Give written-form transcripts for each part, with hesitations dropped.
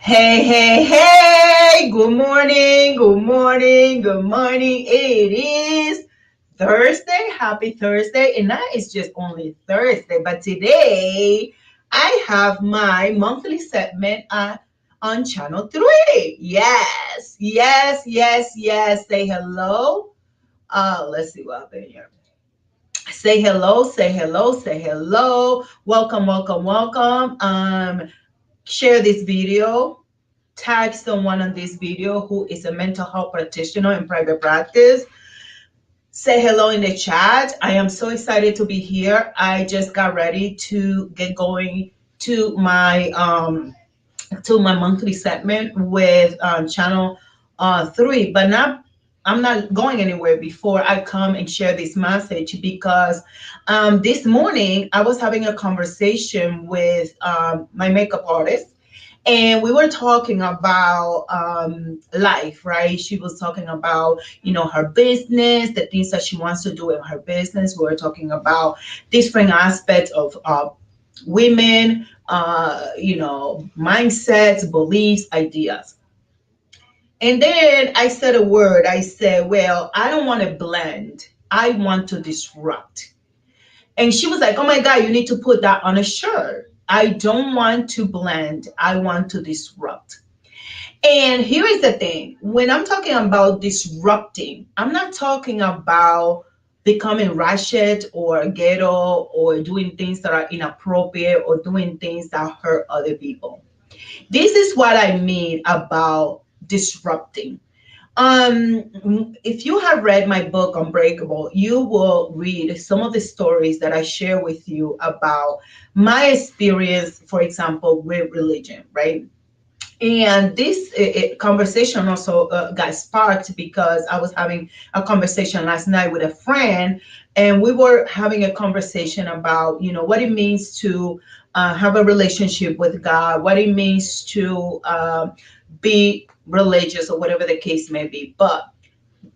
Hey, hey, hey! Good morning, good morning, good morning. It is Thursday. Happy Thursday. And that is just only Thursday. But today, I have my monthly segment on Channel 3. Yes, yes, yes, yes. Say hello. Let's see what happened here. Say hello, say hello, say hello. Welcome, welcome, welcome. Share this video, tag someone on this video who is a mental health practitioner in private practice. Say hello in the chat. I am so excited to be here. I just got ready to get going to my monthly segment with channel 3, but not I'm not going anywhere before I come and share this message because this morning I was having a conversation with my makeup artist, and we were talking about life, right? She was talking about, her business, the things that she wants to do in her business. We were talking about different aspects of women, mindsets, beliefs, ideas. And then I said a word. I said, well, I don't want to blend. I want to disrupt. And she was like, oh my God, you need to put that on a shirt. I don't want to blend. I want to disrupt. And here is the thing. When I'm talking about disrupting, I'm not talking about becoming ratchet or ghetto or doing things that are inappropriate or doing things that hurt other people. This is what I mean about disrupting. If you have read my book Unbreakable, you will read some of the stories that I share with you about my experience, for example, with religion, right? And this conversation also got sparked because I was having a conversation last night with a friend, and we were having a conversation about, what it means to have a relationship with God, what it means to be religious, or whatever the case may be. But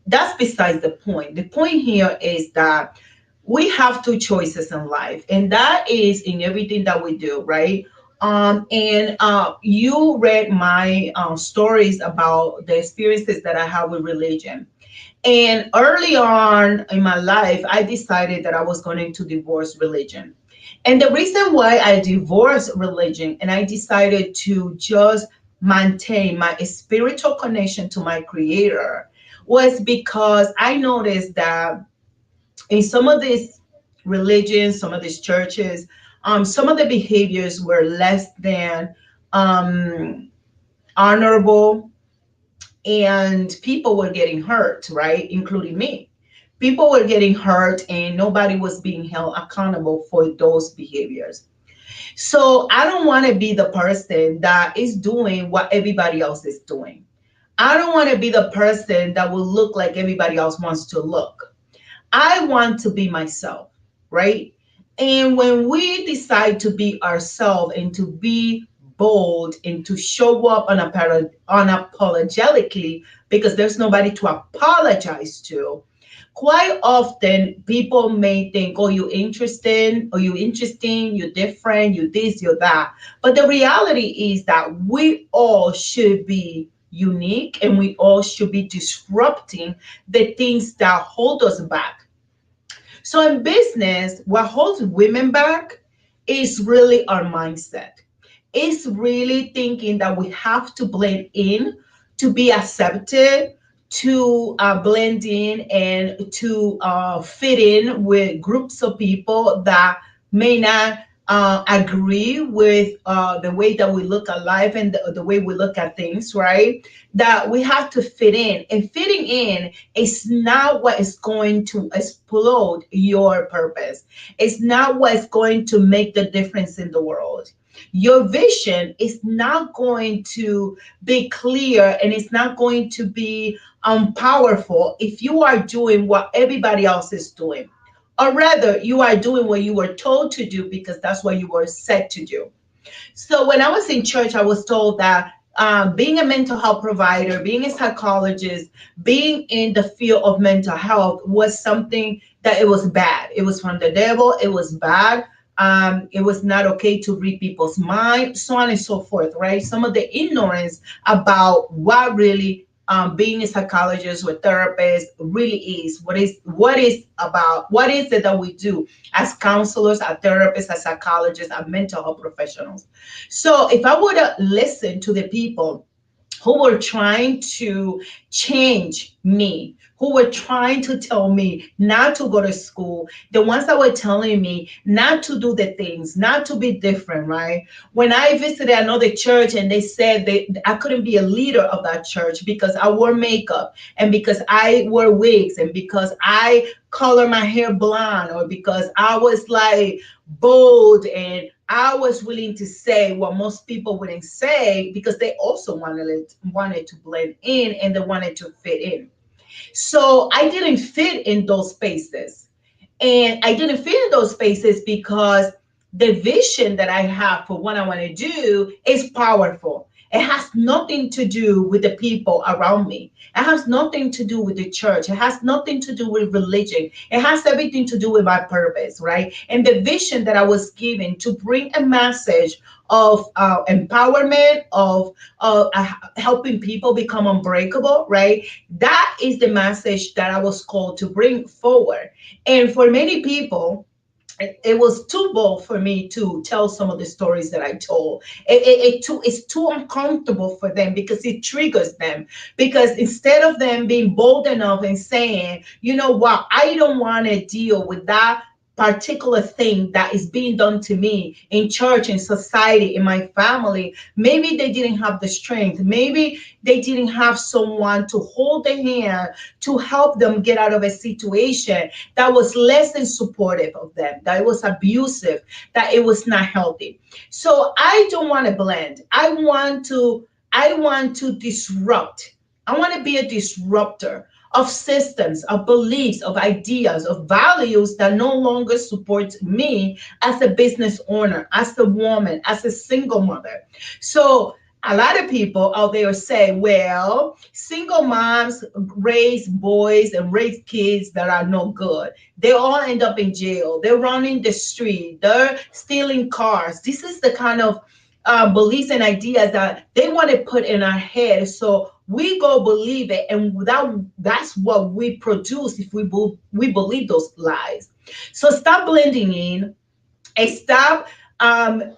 that's besides the point. The point here is that we have two choices in life, and that is in everything that we do, right? And you read my stories about the experiences that I have with religion. And early on in my life, I decided that I was going to divorce religion. And the reason why I divorced religion and I decided to just maintain my spiritual connection to my creator was because I noticed that in some of these religions, some of these churches, some of the behaviors were less than um, honorable, and people were getting hurt, right? Including me. People were getting hurt, and nobody was being held accountable for those behaviors. So I don't want to be the person that is doing what everybody else is doing. I don't want to be the person that will look like everybody else wants to look. I want to be myself, right? And when we decide to be ourselves and to be bold and to show up unapologetically, because there's nobody to apologize to, quite often people may think, oh, you're interesting, or you're interesting, you're different, you this, you're that. But the reality is that we all should be unique, and we all should be disrupting the things that hold us back. So in business, what holds women back is really our mindset. It's really thinking that we have to blend in to be accepted, to blend in and to fit in with groups of people that may not agree with the way that we look at life and the way we look at things, right? That we have to fit in. And fitting in is not what is going to explode your purpose. It's not what is going to make the difference in the world. Your vision is not going to be clear, and it's not going to be powerful if you are doing what everybody else is doing. Or rather, you are doing what you were told to do because that's what you were set to do. So when I was in church, I was told that being a mental health provider, being a psychologist, being in the field of mental health was something that it was bad. It was from the devil. It was bad. It was not okay to read people's mind, so on and so forth, right? Some of the ignorance about what really being a psychologist or therapist really is. What is it that we do as counselors, as therapists, as psychologists, as mental health professionals. So if I would listen to the people who were trying to change me, who were trying to tell me not to go to school, the ones that were telling me not to do the things, not to be different, right? When I visited another church and they said I couldn't be a leader of that church because I wore makeup and because I wore wigs and because I color my hair blonde or because I was like bold and I was willing to say what most people wouldn't say because they also wanted to blend in and they wanted to fit in. So I didn't fit in those spaces. And I didn't fit in those spaces because the vision that I have for what I want to do is powerful. It has nothing to do with the people around me. It has nothing to do with the church. It has nothing to do with religion. It has everything to do with my purpose, right? And the vision that I was given to bring a message of empowerment, of helping people become unbreakable, right? That is the message that I was called to bring forward. And for many people, it was too bold for me to tell some of the stories that I told. It's too uncomfortable for them because it triggers them. Because instead of them being bold enough and saying, you know what, I don't want to deal with that particular thing that is being done to me in church, in society, in my family, maybe they didn't have the strength. Maybe they didn't have someone to hold their hand to help them get out of a situation that was less than supportive of them, that it was abusive, that it was not healthy. So I don't want to blend. I want to disrupt. I want to be a disruptor of systems, of beliefs, of ideas, of values that no longer support me as a business owner, as a woman, as a single mother. So a lot of people out there say, well, single moms raise boys and raise kids that are no good. They all end up in jail. They're running the street. They're stealing cars. This is the kind of beliefs and ideas that they want to put in our head. So we go believe it, and that's what we produce if we believe those lies. So stop blending in and stop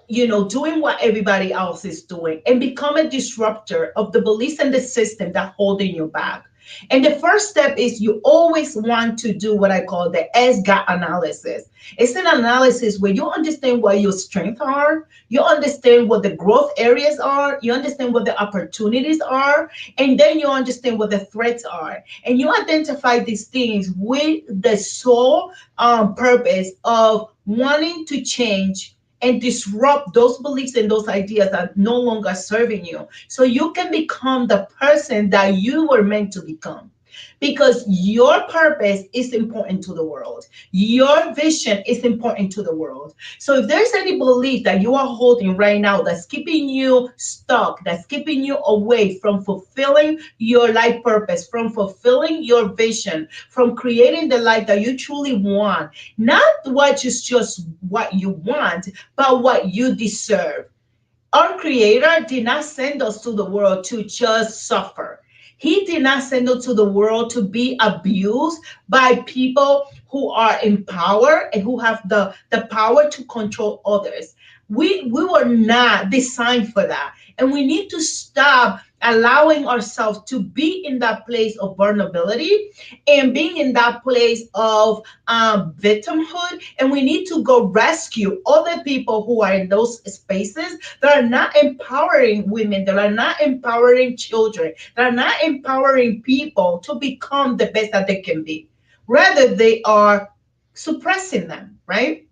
doing what everybody else is doing and become a disruptor of the beliefs and the system that holding you back. And the first step is you always want to do what I call the SGOT analysis. It's an analysis where you understand what your strengths are, you understand what the growth areas are, you understand what the opportunities are, and then you understand what the threats are. And you identify these things with the sole purpose of wanting to change and disrupt those beliefs and those ideas that no longer serving you so you can become the person that you were meant to become, because your purpose is important to the world. Your vision is important to the world. So if there's any belief that you are holding right now that's keeping you stuck, that's keeping you away from fulfilling your life purpose, from fulfilling your vision, from creating the life that you truly want, not what is just what you want, but what you deserve. Our Creator did not send us to the world to just suffer. He did not send us to the world to be abused by people who are in power and who have the power to control others. We were not designed for that. And we need to stop allowing ourselves to be in that place of vulnerability and being in that place of victimhood. And we need to go rescue other people who are in those spaces that are not empowering women, that are not empowering children, that are not empowering people to become the best that they can be. Rather, they are suppressing them, right?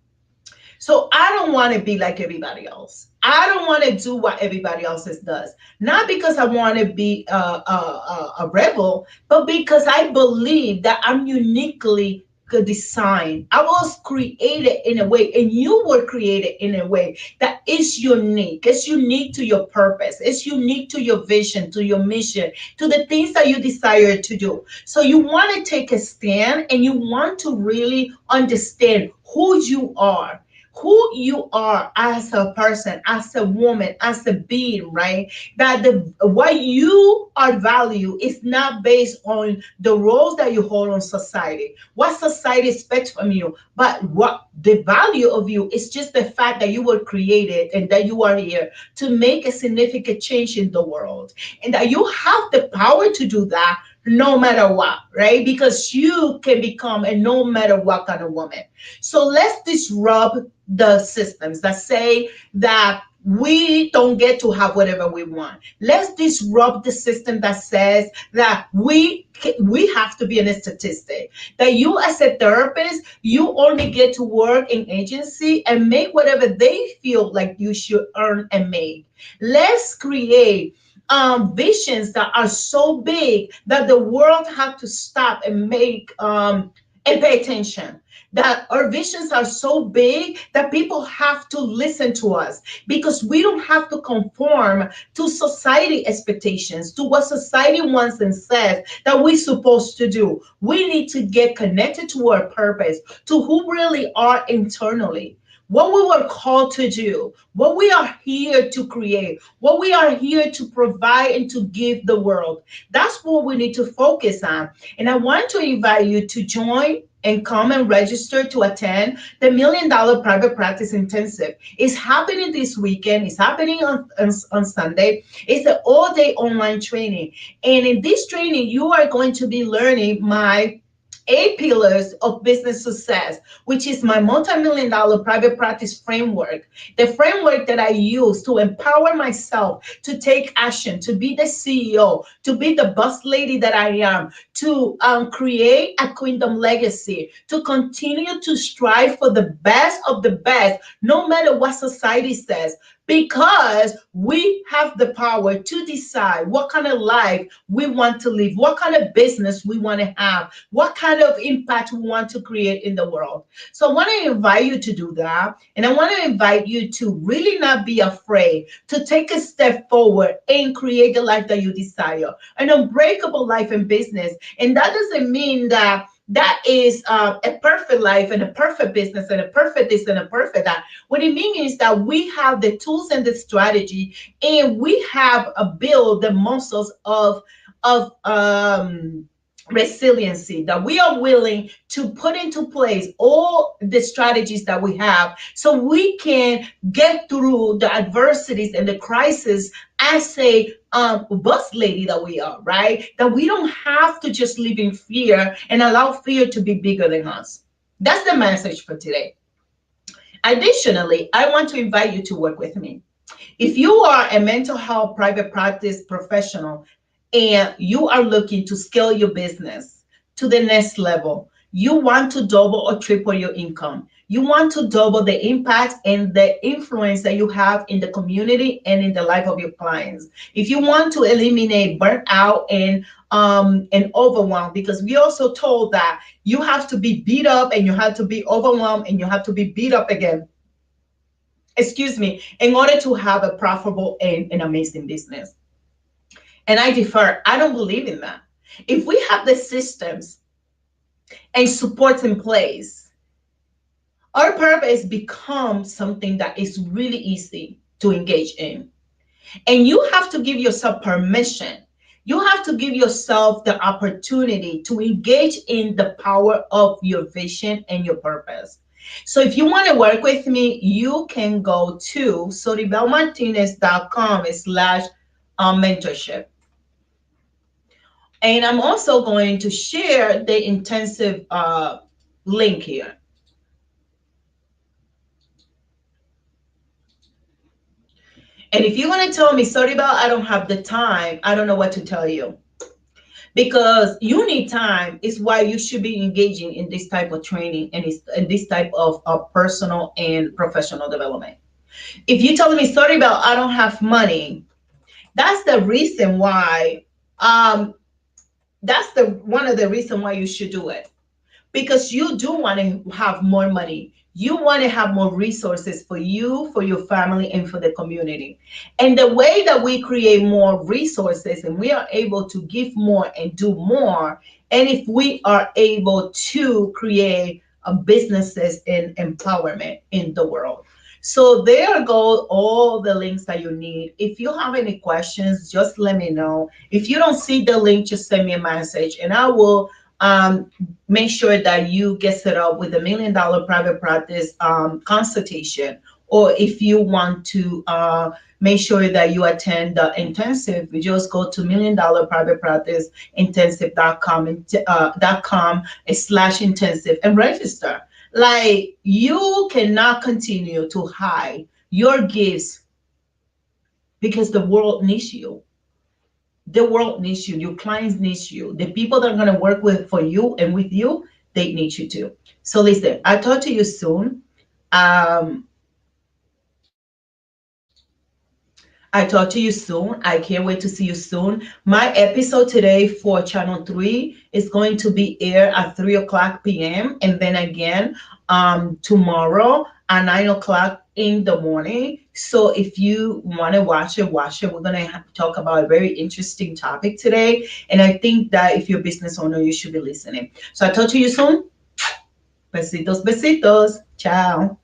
So I don't want to be like everybody else. I don't want to do what everybody else does. Not because I want to be a rebel, but because I believe that I'm uniquely designed. I was created in a way, and you were created in a way that is unique. It's unique to your purpose. It's unique to your vision, to your mission, to the things that you desire to do. So you want to take a stand and you want to really understand who you are. who you are as a person, as a woman, as a being, right? That the what you are value is not based on the roles that you hold on society, what society expects from you, but what the value of you is just the fact that you were created and that you are here to make a significant change in the world, and that you have the power to do that no matter what, right? Because you can become a no matter what kind of woman. So let's disrupt the systems that say that we don't get to have whatever we want. Let's disrupt the system that says that we have to be in a statistic. That you as a therapist, you only get to work in agency and make whatever they feel like you should earn and make. Let's create visions that are so big that the world have to stop and make and pay attention. That our visions are so big that people have to listen to us, because we don't have to conform to society expectations, to what society wants and says that we're supposed to do. We need to get connected to our purpose, to who really are internally, what we were called to do, what we are here to create, what we are here to provide and to give the world. That's what we need to focus on. And I want to invite you to join and come and register to attend the $1 Million Private Practice Intensive. It's happening this weekend. It's happening on Sunday. It's an all-day online training. And in this training, you are going to be learning my 8 pillars of business success, which is my multi-million dollar private practice framework, the framework that I use to empower myself to take action, to be the CEO, to be the boss lady that I am, to create a kingdom legacy, to continue to strive for the best of the best, no matter what society says, because we have the power to decide what kind of life we want to live, what kind of business we want to have, what kind of impact we want to create in the world. So I want to invite you to do that. And I want to invite you to really not be afraid to take a step forward and create the life that you desire, an unbreakable life in business. And that doesn't mean that that is a perfect life and a perfect business and a perfect this and a perfect that. What it means is that we have the tools and the strategy, and we have built the muscles of resiliency, that we are willing to put into place all the strategies that we have so we can get through the adversities and the crisis as a boss lady that we are, right? That we don't have to just live in fear and allow fear to be bigger than us. That's the message for today. Additionally, I want to invite you to work with me. If you are a mental health private practice professional and you are looking to scale your business to the next level, you want to double or triple your income. You want to double the impact and the influence that you have in the community and in the life of your clients. If you want to eliminate burnout and overwhelm, because we also told that you have to be beat up and you have to be overwhelmed and you have to be beat up again, excuse me, in order to have a profitable and an amazing business. And I defer. I don't believe in that. If we have the systems and supports in place, our purpose becomes something that is really easy to engage in. And you have to give yourself permission. You have to give yourself the opportunity to engage in the power of your vision and your purpose. So if you want to work with me, you can go to soribelmartinez.com/mentorship. And I'm also going to share the intensive link here. And if you're going to tell me, Soribel, I don't have the time, I don't know what to tell you. Because you need time is why you should be engaging in this type of training and this type of personal and professional development. If you're telling me, Soribel, I don't have money, that's the reason why, that's the one of the reason why you should do it, because you do want to have more money. You want to have more resources for you, for your family, and for the community. And the way that we create more resources and we are able to give more and do more, and if we are able to create businesses in empowerment in the world. So there go all the links that you need. If you have any questions, just let me know. If you don't see the link, just send me a message and I will um, make sure that you get set up with a $1 million private practice consultation. Or if you want to make sure that you attend the intensive, you just go to $1 million private practice intensive.com .com/intensive and register. Like, you cannot continue to hide your gifts because the world needs you. The world needs you. Your clients need you. The people that are going to work with for you and with you, they need you too. So listen, I'll talk to you soon. Um, I talk to you soon. I can't wait to see you soon. My episode today for Channel 3 is going to be aired at 3 o'clock p.m. And then again tomorrow at 9 o'clock in the morning. So if you want to watch it, watch it. We're going to talk about a very interesting topic today. And I think that if you're a business owner, you should be listening. So I talk to you soon. Besitos, besitos. Ciao.